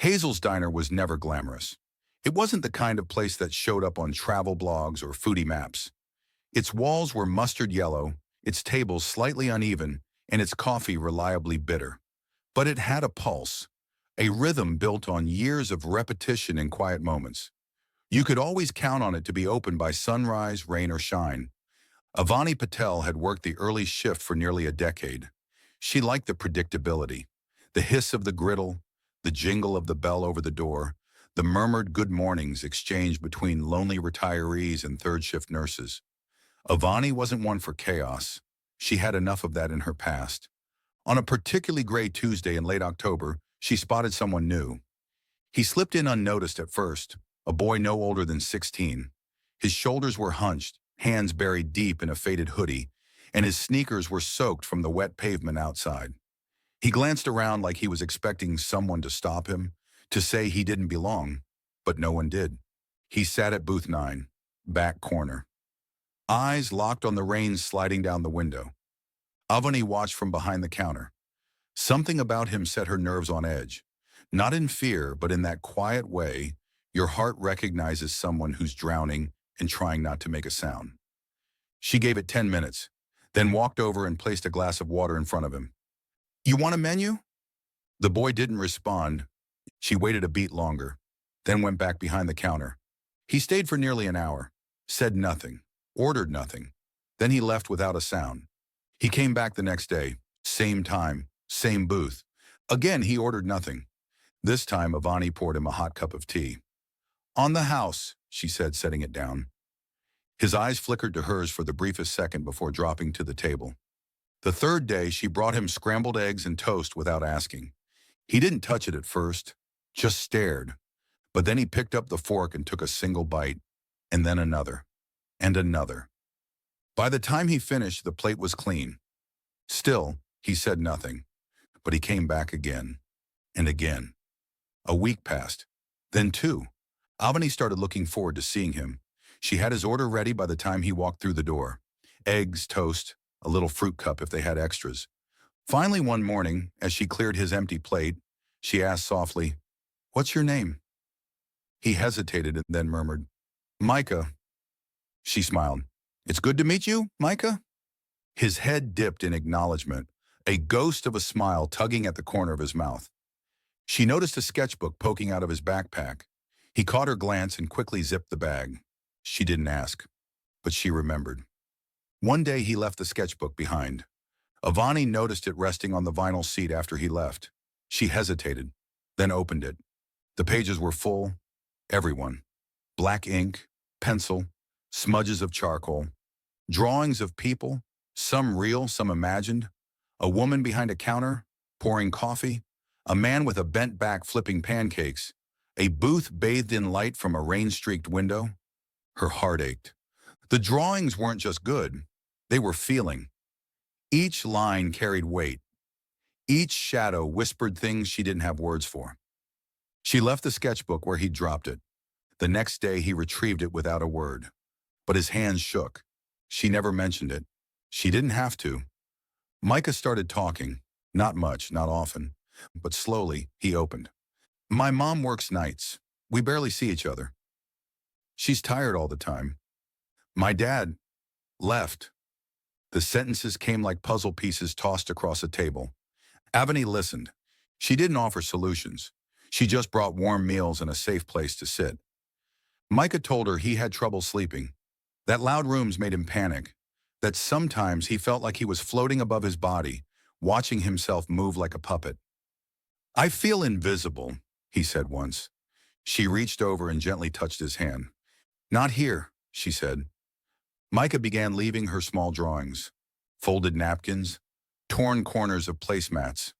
Hazel's diner was never glamorous. It wasn't the kind of place that showed up on travel blogs or foodie maps. Its walls were mustard yellow, its tables slightly uneven, and its coffee reliably bitter. But it had a pulse, a rhythm built on years of repetition and quiet moments. You could always count on it to be open by sunrise, rain, or shine. Avani Patel had worked the early shift for nearly a decade. She liked the predictability, the hiss of the griddle, the jingle of the bell over the door, the murmured good mornings exchanged between lonely retirees and third-shift nurses. Avani wasn't one for chaos. She had enough of that in her past. On a particularly gray Tuesday in late October, she spotted someone new. He slipped in unnoticed at first, a boy no older than 16. His shoulders were hunched, hands buried deep in a faded hoodie, and his sneakers were soaked from the wet pavement outside. He glanced around like he was expecting someone to stop him, to say he didn't belong, but no one did. He sat at booth 9, back corner. Eyes locked on the rain sliding down the window. Avani watched from behind the counter. Something about him set her nerves on edge. Not in fear, but in that quiet way your heart recognizes someone who's drowning and trying not to make a sound. She gave it 10 minutes, then walked over and placed a glass of water in front of him. "You want a menu?" The boy didn't respond. She waited a beat longer, then went back behind the counter. He stayed for nearly an hour, said nothing, ordered nothing. Then he left without a sound. He came back the next day, same time, same booth. Again, he ordered nothing. This time, Avani poured him a hot cup of tea. "On the house," she said, setting it down. His eyes flickered to hers for the briefest second before dropping to the table. The third day, she brought him scrambled eggs and toast without asking. He didn't touch it at first, just stared. But then he picked up the fork and took a single bite, and then another, and another. By the time he finished, the plate was clean. Still, he said nothing, but he came back again, and again. A week passed, then 2. Avani started looking forward to seeing him. She had his order ready by the time he walked through the door. Eggs, toast, a little fruit cup if they had extras. Finally, one morning, as she cleared his empty plate, she asked softly, "What's your name?" He hesitated and then murmured, "Micah." She smiled. "It's good to meet you, Micah." His head dipped in acknowledgement, a ghost of a smile tugging at the corner of his mouth. She noticed a sketchbook poking out of his backpack. He caught her glance and quickly zipped the bag. She didn't ask, but she remembered. One day he left the sketchbook behind. Avani noticed it resting on the vinyl seat after he left. She hesitated, then opened it. The pages were full, everyone. Black ink, pencil, smudges of charcoal, drawings of people, some real, some imagined, a woman behind a counter, pouring coffee, a man with a bent back flipping pancakes, a booth bathed in light from a rain-streaked window. Her heart ached. The drawings weren't just good, they were feeling. Each line carried weight. Each shadow whispered things she didn't have words for. She left the sketchbook where he'd dropped it. The next day he retrieved it without a word. But his hands shook. She never mentioned it. She didn't have to. Micah started talking. Not much, not often. But slowly, he opened. "My mom works nights. We barely see each other. She's tired all the time. My dad left." The sentences came like puzzle pieces tossed across a table. Avani listened. She didn't offer solutions. She just brought warm meals and a safe place to sit. Micah told her he had trouble sleeping, that loud rooms made him panic, that sometimes he felt like he was floating above his body, watching himself move like a puppet. "I feel invisible," he said once. She reached over and gently touched his hand. "Not here," she said. Micah began leaving her small drawings, folded napkins, torn corners of placemats.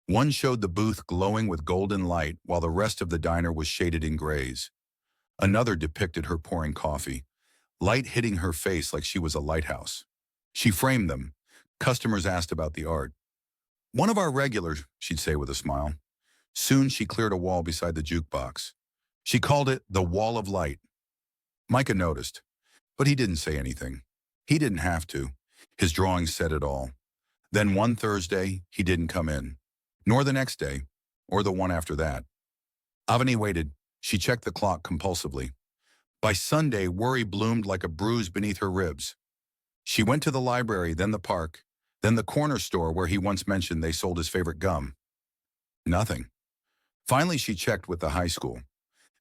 One showed the booth glowing with golden light while the rest of the diner was shaded in grays. Another depicted her pouring coffee, light hitting her face like she was a lighthouse. She framed them. Customers asked about the art. "One of our regulars," she'd say with a smile. Soon she cleared a wall beside the jukebox. She called it the Wall of Light. Micah noticed, but he didn't say anything. He didn't have to. His drawings said it all. Then one Thursday, he didn't come in, nor the next day, or the one after that. Avani waited. She checked the clock compulsively. By Sunday, worry bloomed like a bruise beneath her ribs. She went to the library, then the park, then the corner store where he once mentioned they sold his favorite gum. Nothing. Finally, she checked with the high school.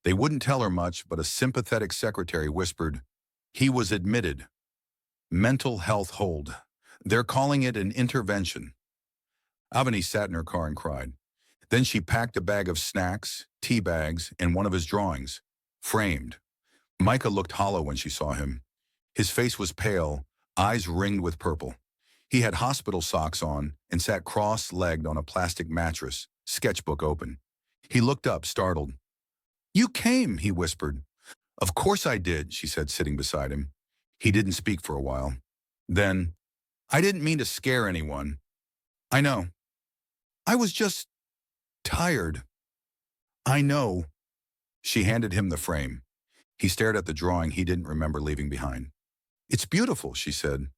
They wouldn't tell her much, but a sympathetic secretary whispered, "He was admitted. Mental health hold. They're calling it an intervention." Avani sat in her car and cried. Then she packed a bag of snacks, tea bags, and one of his drawings, framed. Micah looked hollow when she saw him. His face was pale, eyes ringed with purple. He had hospital socks on and sat cross-legged on a plastic mattress, sketchbook open. He looked up, startled. "You came," he whispered. "Of course I did," she said, sitting beside him. He didn't speak for a while. Then, "I didn't mean to scare anyone." "I know. I was just tired." "I know." She handed him the frame. He stared at the drawing he didn't remember leaving behind. "It's beautiful," she said.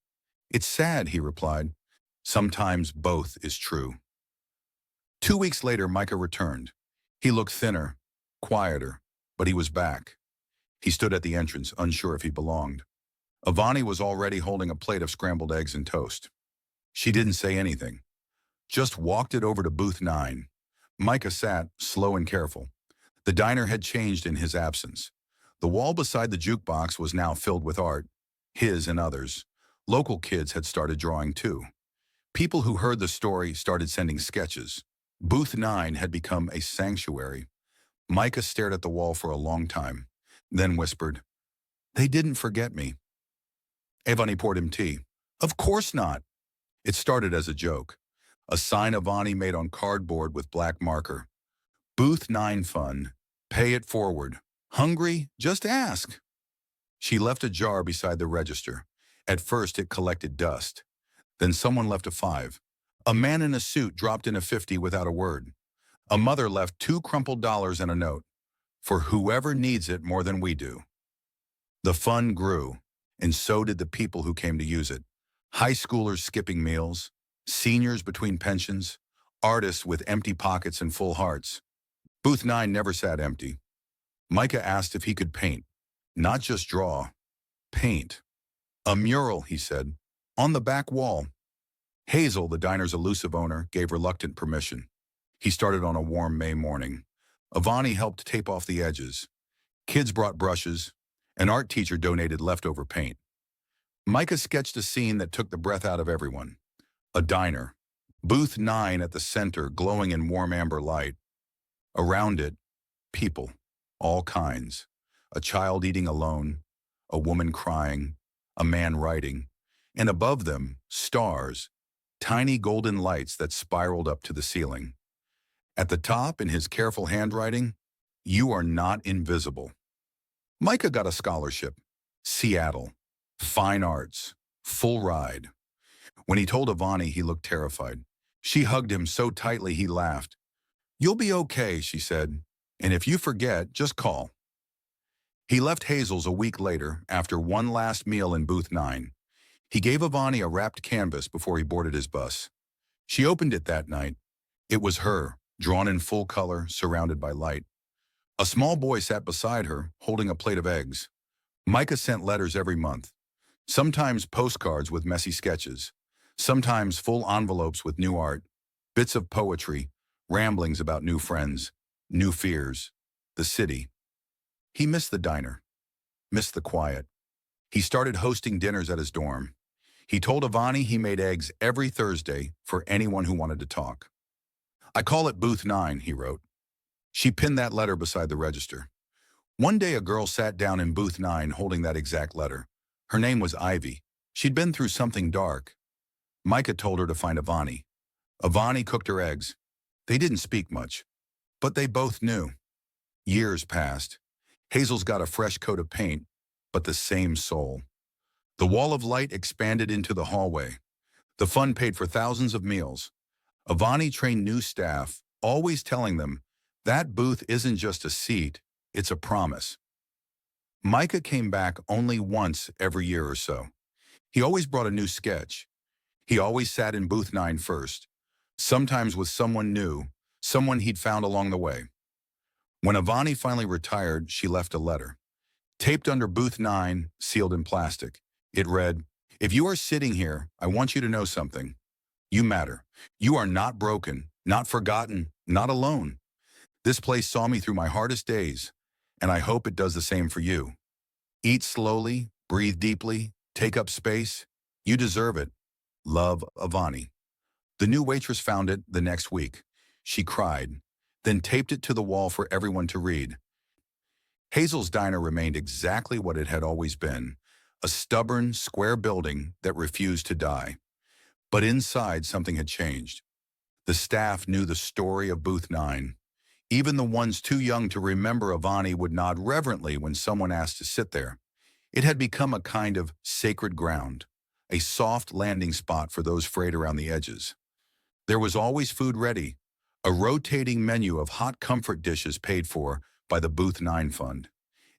"It's sad," he replied. "Sometimes both is true." 2 weeks later, Micah returned. He looked thinner, quieter, but he was back. He stood at the entrance, unsure if he belonged. Avani was already holding a plate of scrambled eggs and toast. She didn't say anything, just walked it over to booth 9. Micah sat, slow and careful. The diner had changed in his absence. The wall beside the jukebox was now filled with art, his and others. Local kids had started drawing too. People who heard the story started sending sketches. Booth 9 had become a sanctuary. Micah stared at the wall for a long time, then whispered, "They didn't forget me." Avani poured him tea. "Of course not." It started as a joke. A sign Avani made on cardboard with black marker. "Booth 9 Fun. Pay it forward. Hungry? Just ask." She left a jar beside the register. At first it collected dust. Then someone left a 5. A man in a suit dropped in a 50 without a word. A mother left 2 crumpled dollars and a note. "For whoever needs it more than we do." The fun grew, and so did the people who came to use it. High schoolers skipping meals, seniors between pensions, artists with empty pockets and full hearts. Booth 9 never sat empty. Micah asked if he could paint. Not just draw. Paint. "A mural," he said, "on the back wall." Hazel, the diner's elusive owner, gave reluctant permission. He started on a warm May morning. Avani helped tape off the edges. Kids brought brushes. An art teacher donated leftover paint. Micah sketched a scene that took the breath out of everyone. A diner. Booth 9 at the center, glowing in warm amber light. Around it, people, all kinds. A child eating alone, a woman crying, a man writing, and above them, stars, tiny golden lights that spiraled up to the ceiling. At the top, in his careful handwriting, "You are not invisible." Micah got a scholarship. Seattle. Fine arts. Full ride. When he told Avani, he looked terrified. She hugged him so tightly he laughed. "You'll be okay," she said. "And if you forget, just call." He left Hazel's a week later, after one last meal in booth 9. He gave Avani a wrapped canvas before he boarded his bus. She opened it that night. It was her, drawn in full color, surrounded by light. A small boy sat beside her, holding a plate of eggs. Micah sent letters every month. Sometimes postcards with messy sketches. Sometimes full envelopes with new art. Bits of poetry, ramblings about new friends, new fears, the city. He missed the diner, missed the quiet. He started hosting dinners at his dorm. He told Avani he made eggs every Thursday for anyone who wanted to talk. "I call it Booth 9, he wrote. She pinned that letter beside the register. One day a girl sat down in booth 9 holding that exact letter. Her name was Ivy. She'd been through something dark. Micah told her to find Avani. Avani cooked her eggs. They didn't speak much, but they both knew. Years passed. Hazel's got a fresh coat of paint, but the same soul. The wall of light expanded into the hallway. The fund paid for thousands of meals. Avani trained new staff, always telling them, that booth isn't just a seat, it's a promise. Micah came back only once every year or so. He always brought a new sketch. He always sat in booth 9 first, sometimes with someone new, someone he'd found along the way. When Avani finally retired, she left a letter. Taped under booth 9, sealed in plastic. It read, "If you are sitting here, I want you to know something. You matter. You are not broken, not forgotten, not alone. This place saw me through my hardest days, and I hope it does the same for you. Eat slowly, breathe deeply, take up space. You deserve it. Love, Avani." The new waitress found it the next week. She cried, then taped it to the wall for everyone to read. Hazel's diner remained exactly what it had always been, a stubborn, square building that refused to die. But inside, something had changed. The staff knew the story of Booth 9. Even the ones too young to remember Avani would nod reverently when someone asked to sit there. It had become a kind of sacred ground, a soft landing spot for those frayed around the edges. There was always food ready, a rotating menu of hot comfort dishes paid for by the Booth 9 Fund.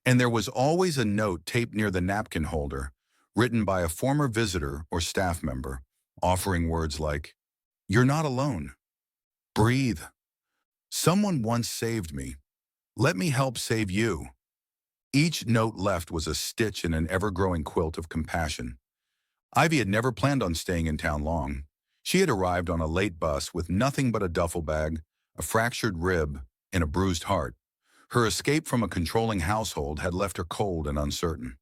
And there was always a note taped near the napkin holder, written by a former visitor or staff member, offering words like, "You're not alone. Breathe. Someone once saved me. Let me help save you." Each note left was a stitch in an ever-growing quilt of compassion. Ivy had never planned on staying in town long. She had arrived on a late bus with nothing but a duffel bag, a fractured rib, and a bruised heart. Her escape from a controlling household had left her cold and uncertain.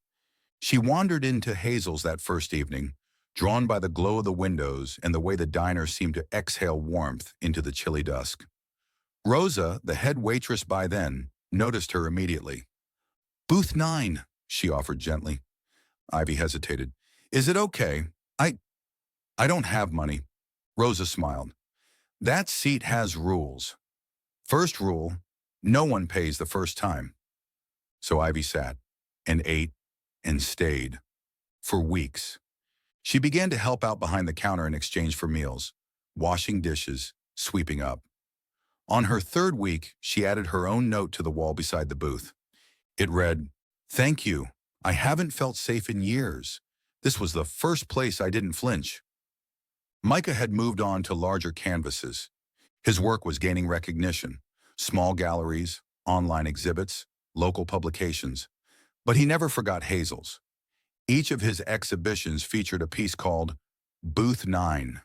She wandered into Hazel's that first evening, drawn by the glow of the windows and the way the diner seemed to exhale warmth into the chilly dusk. Rosa, the head waitress by then, noticed her immediately. "Booth 9, she offered gently. Ivy hesitated. "Is it okay? I don't have money." Rosa smiled. "That seat has rules. First rule, no one pays the first time." So Ivy sat and ate and stayed for weeks. She began to help out behind the counter in exchange for meals, washing dishes, sweeping up. On her third week, she added her own note to the wall beside the booth. It read, "Thank you. I haven't felt safe in years. This was the first place I didn't flinch." Micah had moved on to larger canvases. His work was gaining recognition, small galleries, online exhibits, local publications. But he never forgot Hazel's. Each of his exhibitions featured a piece called Booth 9.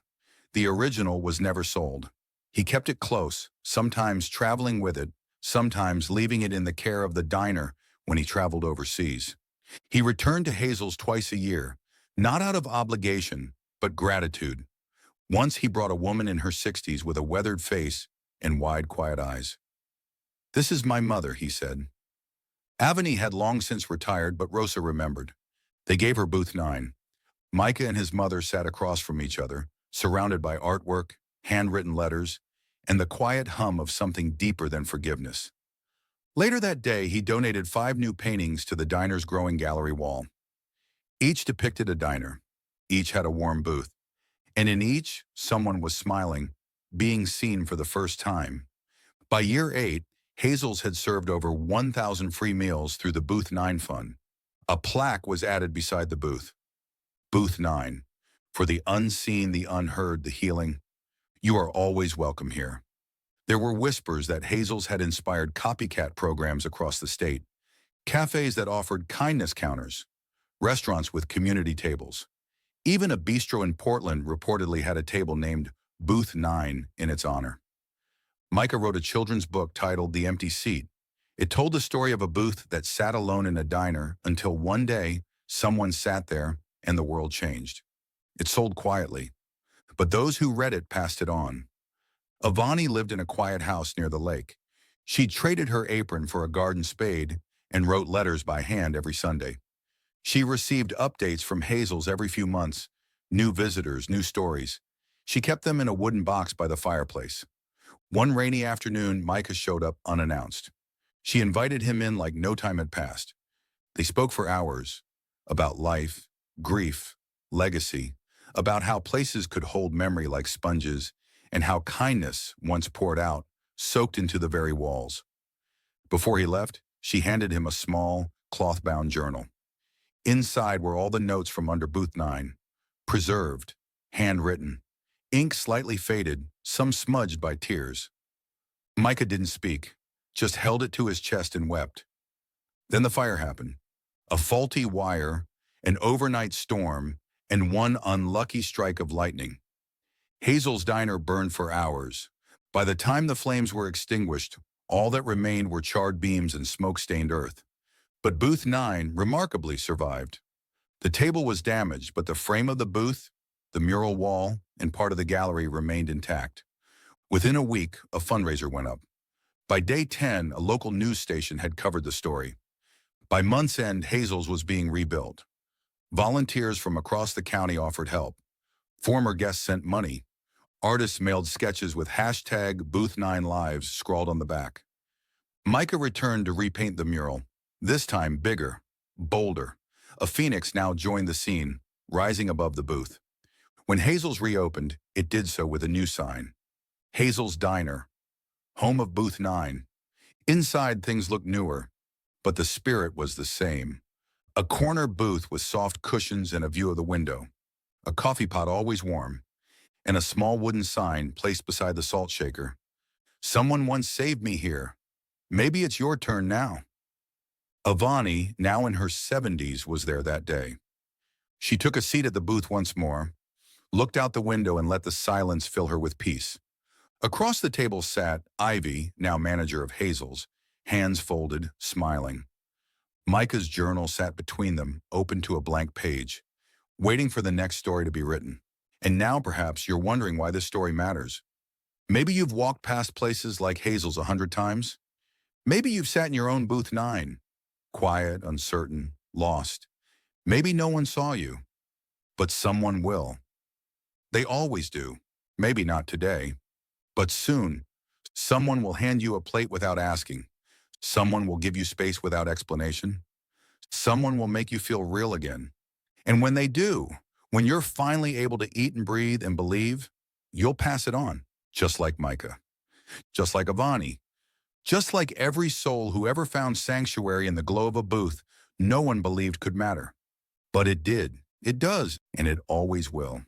The original was never sold. He kept it close, sometimes traveling with it, sometimes leaving it in the care of the diner when he traveled overseas. He returned to Hazel's twice a year, not out of obligation, but gratitude. Once he brought a woman in her 60s with a weathered face and wide, quiet eyes. "This is my mother," he said. Avani had long since retired, but Rosa remembered. They gave her Booth 9. Micah and his mother sat across from each other, surrounded by artwork, handwritten letters, and the quiet hum of something deeper than forgiveness. Later that day, he donated 5 new paintings to the diner's growing gallery wall. Each depicted a diner. Each had a warm booth. And in each, someone was smiling, being seen for the first time. By year 8, Hazel's had served over 1,000 free meals through the Booth 9 Fund. A plaque was added beside the booth. Booth 9. For the unseen, the unheard, the healing. You are always welcome here. There were whispers that Hazel's had inspired copycat programs across the state, cafes that offered kindness counters, restaurants with community tables. Even a bistro in Portland reportedly had a table named Booth 9 in its honor. Micah wrote a children's book titled The Empty Seat. It told the story of a booth that sat alone in a diner until one day someone sat there and the world changed. It sold quietly, but those who read it passed it on. Avani lived in a quiet house near the lake. She traded her apron for a garden spade and wrote letters by hand every Sunday. She received updates from Hazel's every few months, new visitors, new stories. She kept them in a wooden box by the fireplace. One rainy afternoon, Micah showed up unannounced. She invited him in like no time had passed. They spoke for hours about life, grief, legacy, about how places could hold memory like sponges, and how kindness, once poured out, soaked into the very walls. Before he left, she handed him a small, cloth-bound journal. Inside were all the notes from under Booth 9, preserved, handwritten, ink slightly faded, some smudged by tears. Micah didn't speak, just held it to his chest and wept. Then the fire happened. A faulty wire, an overnight storm, and one unlucky strike of lightning. Hazel's diner burned for hours. By the time the flames were extinguished, all that remained were charred beams and smoke-stained earth. But Booth 9 remarkably survived. The table was damaged, but the frame of the booth, the mural wall, and part of the gallery remained intact. Within a week, a fundraiser went up. By day 10, a local news station had covered the story. By month's end, Hazel's was being rebuilt. Volunteers from across the county offered help. Former guests sent money. Artists mailed sketches with hashtag Booth9Lives scrawled on the back. Micah returned to repaint the mural, this time bigger, bolder. A phoenix now joined the scene, rising above the booth. When Hazel's reopened, it did so with a new sign. Hazel's Diner, home of Booth 9. Inside, things looked newer, but the spirit was the same. A corner booth with soft cushions and a view of the window, a coffee pot always warm, and a small wooden sign placed beside the salt shaker. Someone once saved me here. Maybe it's your turn now. Avani, now in her 70s, was there that day. She took a seat at the booth once more, looked out the window and let the silence fill her with peace. Across the table sat Ivy, now manager of Hazel's, hands folded, smiling. Micah's journal sat between them, open to a blank page, waiting for the next story to be written. And now perhaps you're wondering why this story matters. Maybe you've walked past places like Hazel's 100 times. Maybe you've sat in your own Booth 9, quiet, uncertain, lost. Maybe no one saw you, but someone will. They always do. Maybe not today, but soon. Someone will hand you a plate without asking. Someone will give you space without explanation. Someone will make you feel real again. And when they do, when you're finally able to eat and breathe and believe, you'll pass it on, just like Micah, just like Avani, just like every soul who ever found sanctuary in the glow of a booth no one believed could matter. But it did, it does, and it always will.